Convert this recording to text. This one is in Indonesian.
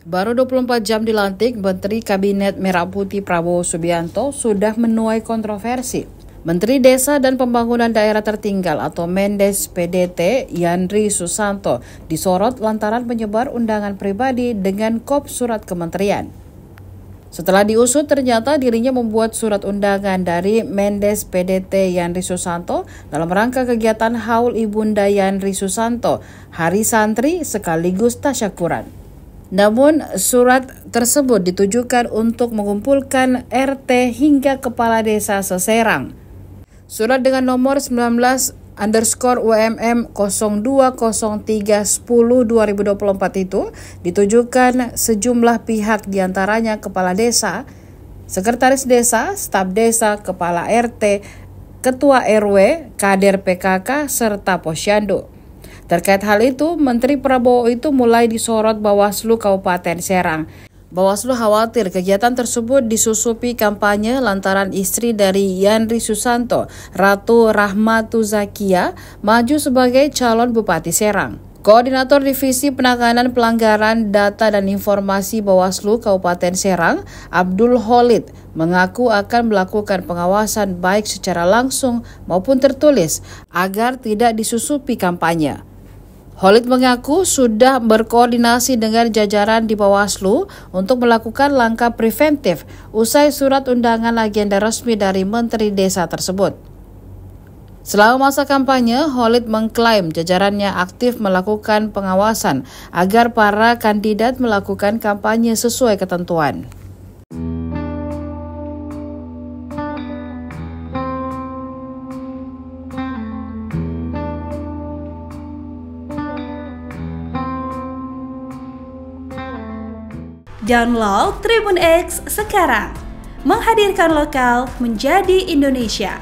Baru 24 jam dilantik, Menteri Kabinet Merah Putih Prabowo Subianto sudah menuai kontroversi. Menteri Desa dan Pembangunan Daerah Tertinggal atau Mendes PDT Yandri Susanto disorot lantaran menyebar undangan pribadi dengan kop surat kementerian. Setelah diusut, ternyata dirinya membuat surat undangan dari Mendes PDT Yandri Susanto dalam rangka kegiatan Haul Ibunda Yandri Susanto, Hari Santri sekaligus tasyakuran. Namun, surat tersebut ditujukan untuk mengumpulkan RT hingga Kepala Desa seserang. Surat dengan nomor 19_UMM 020310/2024 itu ditujukan sejumlah pihak, diantaranya Kepala Desa, Sekretaris Desa, Staf Desa, Kepala RT, Ketua RW, Kader PKK, serta Posyandu. Terkait hal itu, Menteri Prabowo itu mulai disorot Bawaslu Kabupaten Serang. Bawaslu khawatir kegiatan tersebut disusupi kampanye lantaran istri dari Yandri Susanto, Ratu Rahmatu Zakia, maju sebagai calon Bupati Serang. Koordinator Divisi Penanganan Pelanggaran Data dan Informasi Bawaslu Kabupaten Serang, Abdul Khalid, mengaku akan melakukan pengawasan baik secara langsung maupun tertulis agar tidak disusupi kampanye. Khalid mengaku sudah berkoordinasi dengan jajaran di Bawaslu untuk melakukan langkah preventif usai surat undangan agenda resmi dari Menteri Desa tersebut. Selama masa kampanye, Khalid mengklaim jajarannya aktif melakukan pengawasan agar para kandidat melakukan kampanye sesuai ketentuan. Download Tribun X sekarang, menghadirkan lokal menjadi Indonesia.